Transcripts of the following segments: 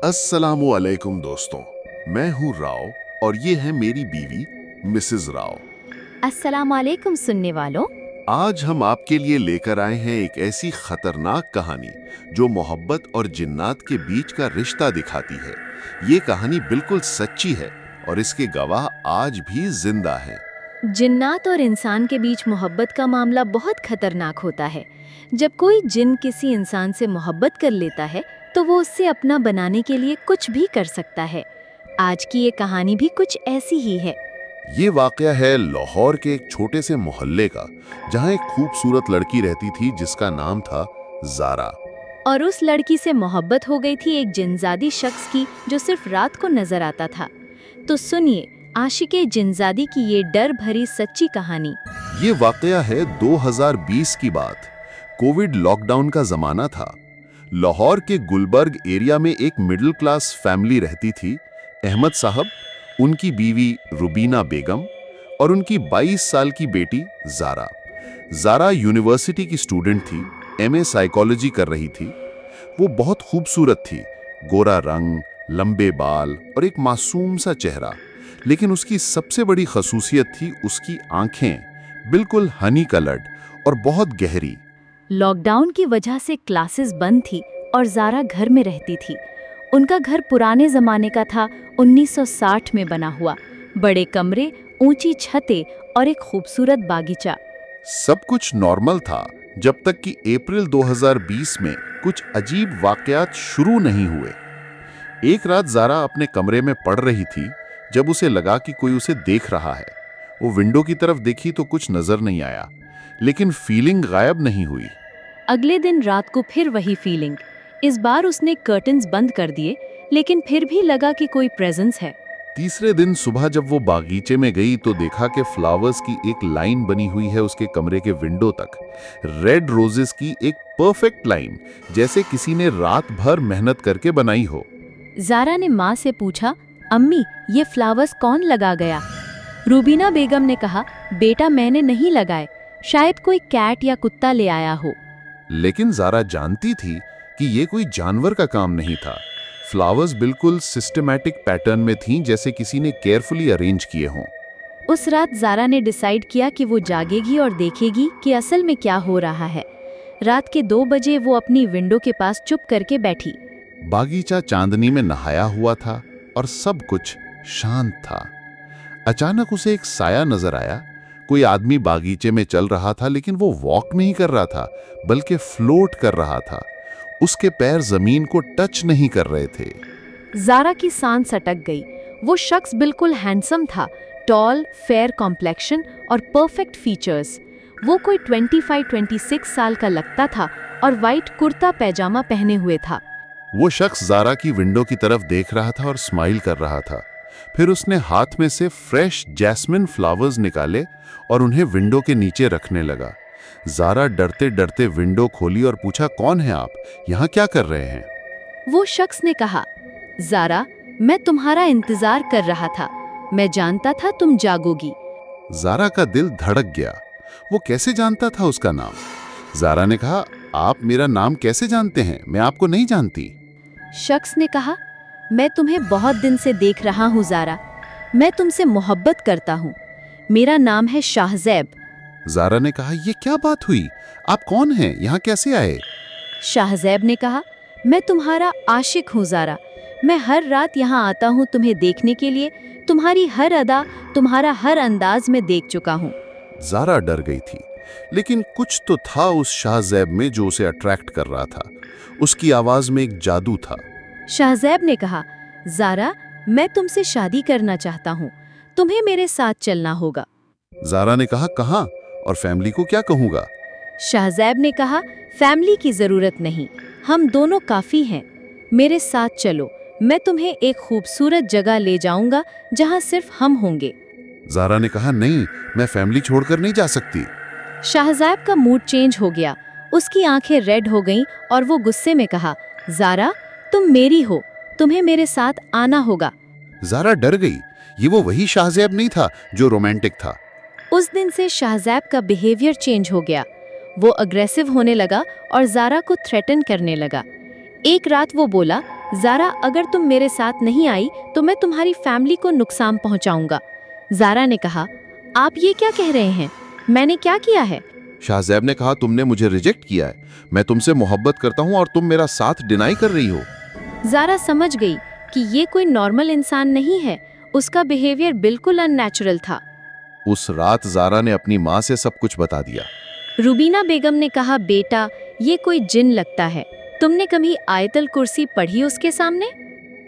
अस्सलामुअलैकुम दोस्तों, मैं हूँ राव और ये है मेरी बीवी मिसेस राव। अस्सलाम वालेकुम सुनने वालों। आज हम आपके लिए लेकर आए हैं एक ऐसी खतरनाक कहानी जो मोहब्बत और जिन्नात के बीच का रिश्ता दिखाती है। ये कहानी बिल्कुल सच्ची है और इसके गवाह आज भी जिंदा हैं। जिन्नात और इंसान के बीच मोहब्बत का मामला बहुत खतरनाक होता है। जब कोई जिन किसी इंसान से मोहब्बत कर लेता है तो वो उससे अपना बनाने के लिए कुछ भी कर सकता है। आज की ये कहानी भी कुछ ऐसी ही है। ये वाकया है लाहौर के एक छोटे से मोहल्ले का, जहाँ एक खूबसूरत लड़की रहती थी जिसका नाम था जारा। और उस लड़की से मोहब्बत हो गई थी एक जिनजादी शख्स की जो सिर्फ रात को नजर आता था। तो सुनिए आशिके जिनजादी की ये डर भरी सच्ची कहानी। ये वाकया है 2020 की बात। कोविड लॉकडाउन का जमाना था। लाहौर के गुलबर्ग एरिया में एक मिडिल क्लास फैमिली रहती थी। अहमद साहब, उनकी बीवी रुबीना बेगम और उनकी 22 साल की बेटी जारा। जारा यूनिवर्सिटी की स्टूडेंट थी, एमए साइकोलॉजी कर रही थी। वो बहुत खूबसूरत थी, गोरा रंग, लंबे बाल और एक मासूम सा चेहरा। लेकिन उसकी सबसे बड़ी खसूसियत थी उसकी आंखें, बिल्कुल हनी कलर्ड और बहुत गहरी। लॉकडाउन की वजह से क्लासेस बंद थी और जारा घर में रहती थी। उनका घर पुराने जमाने का था, 1960 में बना हुआ। बड़े कमरे, ऊंची छतें और एक खूबसूरत बागीचा। सब कुछ नॉर्मल था जब तक कि अप्रैल 2020 में कुछ अजीब वाकयात शुरू नहीं हुए। एक रात जारा अपने कमरे में पढ़ रही थी जब उसे लगा कि कोई उसे देख रहा है। वो विंडो की तरफ देखी तो कुछ नजर नहीं आया, लेकिन फीलिंग गायब नहीं हुई। अगले दिन रात को फिर वही फीलिंग। इस बार उसने कर्टन्स बंद कर दिए, लेकिन फिर भी लगा कि कोई प्रेजेंस है। तीसरे दिन सुबह जब वो बागीचे में गई तो देखा कि फ्लावर्स की एक लाइन बनी हुई है उसके कमरे के विंडो तक। रेड रोजेस की एक परफेक्ट लाइन, जैसे किसी ने रात भर मेहनत करके बनाई हो। जारा ने माँ से पूछा, अम्मी ये फ्लावर्स कौन लगा गया? रूबीना बेगम ने कहा, बेटा मैंने नहीं लगाए, शायद कोई कैट या कुत्ता ले आया हो। लेकिन जारा जानती थी कि ये कोई जानवर का काम नहीं था। फ्लावर्स बिल्कुल सिस्टमैटिक पैटर्न में थीं, जैसे किसी ने केयरफुली अरेंज किए हों। उस रात जारा ने डिसाइड किया कि वो जागेगी और देखेगी कि असल में क्या हो रहा है। रात के 2 बजे वो अपनी विंडो के पास चुप करके बैठी। बागीचा चांदनी में नहाया हुआ था और सब कुछ शांत था। अचानक उसे एक साया नजर आया। कोई आदमी बागीचे में चल रहा था, लेकिन वो वॉक नहीं कर रहा था, बल्कि फ्लोट कर रहा था। उसके पैर जमीन को टच नहीं कर रहे थे। जारा की सांस अटक गई। वो शख्स बिल्कुल हैंडसम था, टॉल, फेयर कॉम्प्लेक्शन और परफेक्ट फीचर्स। वो कोई 25-26 साल का लगता था और वाइट कुर्ता पैजामा पहने हुए था। वो शख्स जारा की विंडो की तरफ देख रहा था और स्माइल कर रहा था। फिर उसने हाथ में से फ्रेश जैस्मिन फ्लावर्स निकाले और उन्हें विंडो के नीचे रखने लगा। जारा डरते डरते विंडो खोली और पूछा, कौन है आप? यहाँ क्या कर रहे हैं? वो शख्स ने कहा, जारा मैं तुम्हारा इंतजार कर रहा था, मैं जानता था तुम जागोगी। जारा का दिल धड़क गया। वो कैसे जानता था उसका नाम? जारा ने कहा, आप मेरा नाम कैसे जानते हैं? मैं आपको नहीं जानती। शख्स ने कहा, मैं तुम्हें बहुत दिन से देख रहा हूँ जारा, मैं तुमसे मोहब्बत करता हूँ। मेरा नाम है शाहज़ैब। जारा ने कहा, यह क्या बात हुई? आप कौन हैं? यहाँ कैसे आए? शाहज़ैब ने कहा, मैं तुम्हारा आशिक हूँ जारा, मैं हर रात यहाँ आता हूँ तुम्हें देखने के लिए। तुम्हारी हर अदा, तुम्हारा हर अंदाज में देख चुका हूँ। जारा डर गई थी, लेकिन कुछ तो था उस शाहज़ैब में जो उसे अट्रैक्ट कर रहा था। उसकी आवाज में एक जादू था। शाहज़ैब ने कहा, जारा मैं तुमसे शादी करना चाहता हूँ, तुम्हें मेरे साथ चलना होगा। जारा ने कहा, कहाँ और फैमिली को क्या कहूँगा? शाहज़ैब ने कहा, फैमिली की जरूरत नहीं, हम दोनों काफी हैं। मेरे साथ चलो, मैं तुम्हें एक खूबसूरत जगह ले जाऊंगा जहां सिर्फ हम होंगे। जारा ने कहा, नहीं, मैं फैमिली छोड़कर नहीं जा सकती। शाहज़ैब का मूड चेंज हो गया, उसकी आंखें रेड हो गईं और वो गुस्से में कहा, जारा तुम मेरी हो, तुम्हें मेरे साथ आना होगा। जारा डर गई। ये वो वही शाहज़ैब नहीं था जो रोमांटिक था। उस दिन से शाहज़ैब का बिहेवियर चेंज हो गया। वो अग्रेसिव होने लगा और जारा को थ्रेटन करने लगा। एक रात वो बोला, ज़ारा, अगर तुम मेरे साथ नहीं आई तो मैं तुम्हारी फैमिली को नुकसान पहुंचाऊंगा। ज़ारा ने कहा, आप ये क्या कह रहे हैं? मैंने क्या किया है? शाहजैब ने कहा, तुमने मुझे रिजेक्ट किया है। मैं तुमसे मोहब्बत करता हूँ और तुम मेरा साथ डिनाई कर रही हो। ज़ारा समझ गई कि ये कोई नॉर्मल इंसान नहीं है। उसका बिहेवियर बिल्कुल अननेचुरल था। उस रात ज़ारा ने अपनी माँ से सब कुछ बता दिया। रुबीना बेगम ने कहा, बेटा, ये कोई जिन लगता है। तुमने कभी आयतल कुर्सी पढ़ी उसके सामने?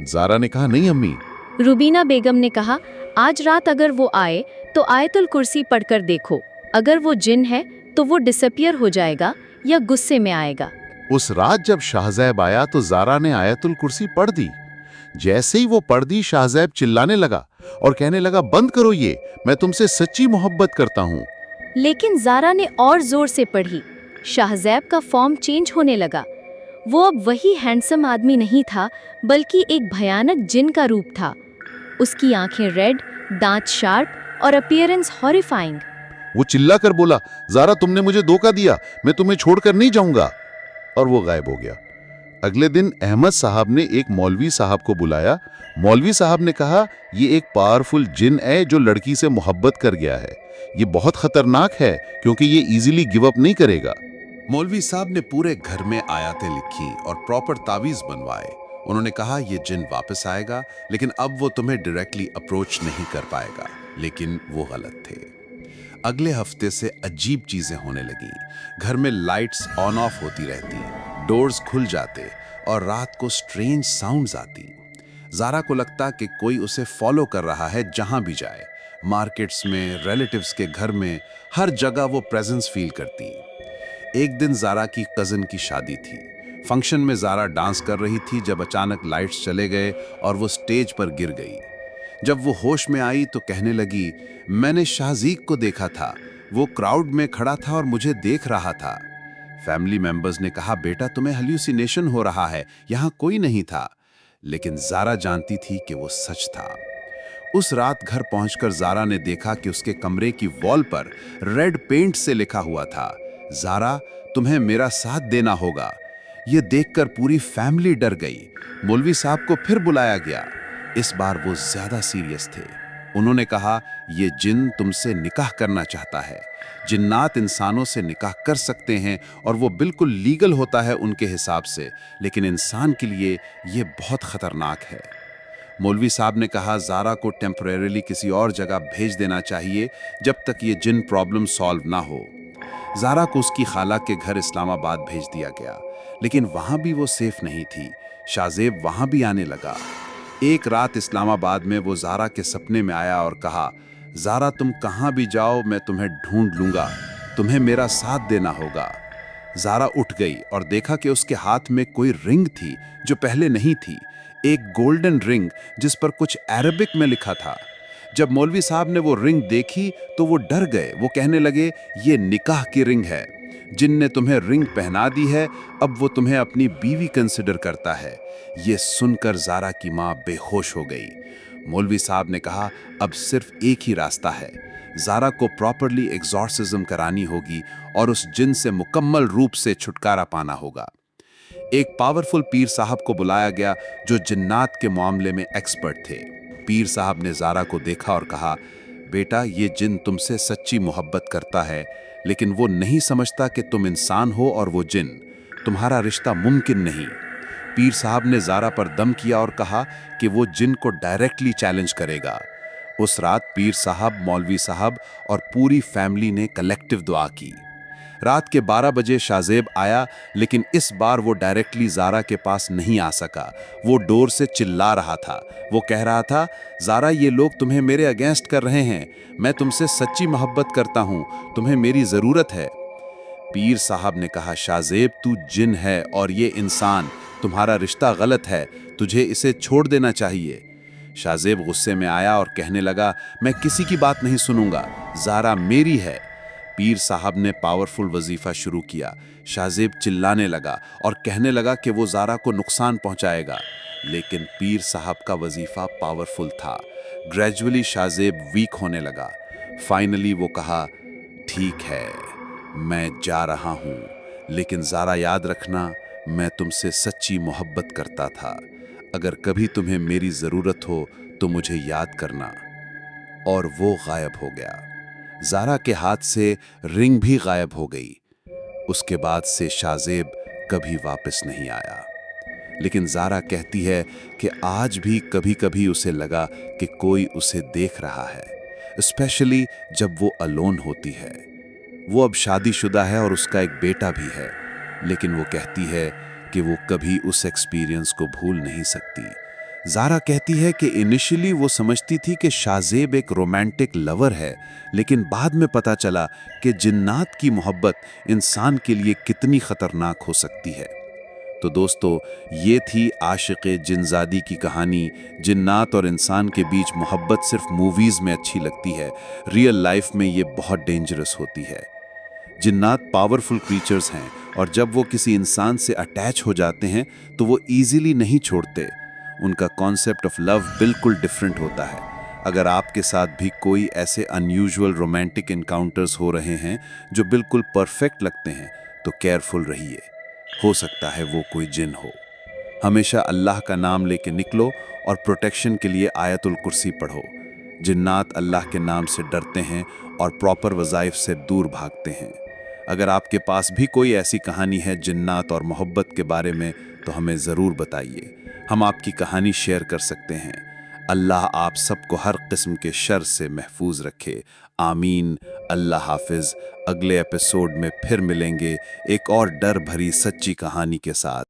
ज़ारा ने कहा, नहीं अम्मी। रुबीना बेगम ने कहा, आज रात अगर वो आए तो आयतुल कुर्सी पढ़कर देखो। अगर वो जिन है तो वो डिसअपियर हो जाएगा या गुस्से में आएगा। उस रात जब शाहजैब आया तो ज़ारा ने आयतुल कुर्सी पढ़ दी। जैसे ही वो पढ़ दी, शाहजैब चिल्लाने लगा और कहने लगा, बंद करो ये, मैं तुमसे सच्ची मोहब्बत करता हूँ। लेकिन ज़ारा ने और जोर से पढ़ी। शाहजैब का फॉर्म चेंज होने लगा। वो अब वही हैंडसम आदमी नहीं था, बल्कि एक भयानक जिन का रूप था। उसकी आंखें रेड, दांत शार्प और अपीयरेंस हॉरिफाइंग। वो चिल्लाकर बोला, ज़ारा, तुमने मुझे धोखा दिया, मैं तुम्हें छोड़कर नहीं जाऊंगा। और वो गायब हो गया। अगले दिन अहमद साहब ने एक मौलवी साहब को बुलाया। मौलवी साहब ने कहा, ये एक पावरफुल जिन है जो लड़की से मोहब्बत कर गया है। ये बहुत खतरनाक है क्योंकि ये इजीली गिव अप नहीं करेगा। मौलवी साहब ने पूरे घर में आयतें लिखी और प्रॉपर तावीज बनवाए। उन्होंने कहा, ये जिन वापस आएगा, लेकिन अब वो तुम्हें डायरेक्टली अप्रोच नहीं कर पाएगा। लेकिन वो गलत थे। अगले हफ्ते से अजीब चीजें होने लगी। घर में लाइट्स ऑन ऑफ होती रहती, डोर्स खुल जाते और रात को स्ट्रेंज साउंड्स आती। ज़ारा को लगता कि कोई उसे फॉलो कर रहा है जहां भी जाए। मार्केट्स में, रिलेटिव्स के घर में, हर जगह वो प्रेजेंस फील करती। एक दिन ज़ारा की कज़न की शादी थी। फंक्शन में ज़ारा डांस कर रही थी जब अचानक लाइट्स चले गए और वो स्टेज पर गिर गई। जब वो होश में आई तो कहने लगी, मैंने शाहजीक को देखा था, वो क्राउड में खड़ा था और मुझे देख रहा था। फैमिली मेंबर्स ने कहा, बेटा, तुम्हें हेल्यूसिनेशन हो रहा है, यहाँ कोई नहीं था। लेकिन ज़ारा जानती थी कि वो सच था। उस रात घर पहुंचकर ज़ारा ने देखा कि उसके कमरे की वॉल पर रेड पेंट से लिखा हुआ था, ज़ारा, तुम्हें मेरा साथ देना होगा। ये देखकर पूरी फैमिली डर गई। मौलवी साहब को फिर बुलाया गया। इस बार वो ज्यादा सीरियस थे। उन्होंने कहा, ये जिन तुमसे निकाह करना चाहता है। जिन्नात इंसानों से निकाह कर सकते हैं और वो बिल्कुल लीगल होता है उनके हिसाब से, लेकिन इंसान के लिए ये बहुत खतरनाक है। मौलवी साहब ने कहा, ज़ारा को टेम्परेरीली किसी और जगह भेज देना चाहिए जब तक ये जिन प्रॉब्लम सॉल्व ना हो। ज़ारा को उसकी खाला के घर इस्लामाबाद भेज दिया गया, लेकिन वहाँ भी वो सेफ नहीं थी। शाहजेब वहाँ भी आने लगा। एक रात इस्लामाबाद में वो ज़ारा के सपने में आया और कहा, ज़ारा, तुम कहाँ भी जाओ मैं तुम्हें ढूंढ लूँगा, तुम्हें मेरा साथ देना होगा। ज़ारा उठ गई और देखा कि उसके हाथ में कोई रिंग थी जो पहले नहीं थी, एक गोल्डन रिंग जिस पर कुछ अरबिक में लिखा था। जब मौलवी साहब ने वो रिंग देखी तो वो डर गए। वो कहने लगे, ये निकाह की रिंग है, जिन ने तुम्हें रिंग पहना दी है, अब वो तुम्हें अपनी बीवी कंसिडर करता है। ये सुनकर ज़ारा की माँ बेहोश हो गई। मौलवी साहब ने कहा, अब सिर्फ एक ही रास्ता है, ज़ारा को प्रॉपरली एग्जॉर्सिज्म करानी होगी और उस जिन से मुकम्मल रूप से छुटकारा पाना होगा। एक पावरफुल पीर साहब को बुलाया गया जो जिन्नात के मामले में एक्सपर्ट थे। पीर साहब ने ज़ारा को देखा और कहा, बेटा, ये जिन तुमसे सच्ची मोहब्बत करता है, लेकिन वो नहीं समझता कि तुम इंसान हो और वो जिन। तुम्हारा रिश्ता मुमकिन नहीं। पीर साहब ने ज़ारा पर दम किया और कहा कि वो जिन को डायरेक्टली चैलेंज करेगा। उस रात पीर साहब, मौलवी साहब और पूरी फैमिली ने कलेक्टिव दुआ की। रात के 12 बजे शाहजेब आया, लेकिन इस बार वो डायरेक्टली ज़ारा के पास नहीं आ सका। वो डोर से चिल्ला रहा था। वो कह रहा था, ज़ारा, ये लोग तुम्हें मेरे अगेंस्ट कर रहे हैं, मैं तुमसे सच्ची मोहब्बत करता हूँ, तुम्हें मेरी ज़रूरत है। पीर साहब ने कहा, शाहजेब, तू जिन है और ये इंसान, तुम्हारा रिश्ता गलत है, तुझे इसे छोड़ देना चाहिए। शाहजेब गुस्से में आया और कहने लगा, मैं किसी की बात नहीं सुनूंगा, ज़ारा मेरी है। पीर साहब ने पावरफुल वजीफा शुरू किया। शाहजेब चिल्लाने लगा और कहने लगा कि वो ज़ारा को नुकसान पहुंचाएगा, लेकिन पीर साहब का वजीफा पावरफुल था। ग्रेजुअली शाहजेब वीक होने लगा। फाइनली वो कहा, ठीक है, मैं जा रहा हूँ, लेकिन ज़ारा, याद रखना, मैं तुमसे सच्ची मोहब्बत करता था। अगर कभी तुम्हें मेरी ज़रूरत हो तो मुझे याद करना। और वो गायब हो गया। ज़ारा के हाथ से रिंग भी गायब हो गई। उसके बाद से शाज़ेब कभी वापस नहीं आया। लेकिन ज़ारा कहती है कि आज भी कभी-कभी उसे लगा कि कोई उसे देख रहा है, स्पेशली जब वो अलोन होती है। वो अब शादीशुदा है और उसका एक बेटा भी है, लेकिन वो कहती है कि वो कभी उस एक्सपीरियंस को भूल नहीं सकती। ज़ारा कहती है कि इनिशियली वो समझती थी कि शाज़ेब एक रोमांटिक लवर है, लेकिन बाद में पता चला कि जिन्नात की मोहब्बत इंसान के लिए कितनी खतरनाक हो सकती है। तो दोस्तों, ये थी आशिक़े जिनज़ादी की कहानी। जिन्नात और इंसान के बीच मोहब्बत सिर्फ मूवीज़ में अच्छी लगती है, रियल लाइफ में ये बहुत डेंजरस होती है। जिन्नात पावरफुल क्रीचर्स हैं और जब वो किसी इंसान से अटैच हो जाते हैं तो वो इजीली नहीं छोड़ते। उनका कॉन्सेप्ट ऑफ लव बिल्कुल डिफरेंट होता है। अगर आपके साथ भी कोई ऐसे अनयूजुअल रोमांटिक इनकाउंटर्स हो रहे हैं जो बिल्कुल परफेक्ट लगते हैं, तो केयरफुल रहिए। हो सकता है वो कोई जिन हो। हमेशा अल्लाह का नाम लेके निकलो और प्रोटेक्शन के लिए आयतुल कुर्सी पढ़ो। जिन्नात अल्लाह के नाम से डरते हैं और प्रॉपर वज़ाइफ से दूर भागते हैं। अगर आपके पास भी कोई ऐसी कहानी है जिन्नात और मोहब्बत के बारे में, तो हमें ज़रूर बताइए। हम आपकी कहानी शेयर कर सकते हैं। अल्लाह आप सबको हर किस्म के शर से महफूज रखे। आमीन। अल्लाह हाफिज़। अगले एपिसोड में फिर मिलेंगे एक और डर भरी सच्ची कहानी के साथ।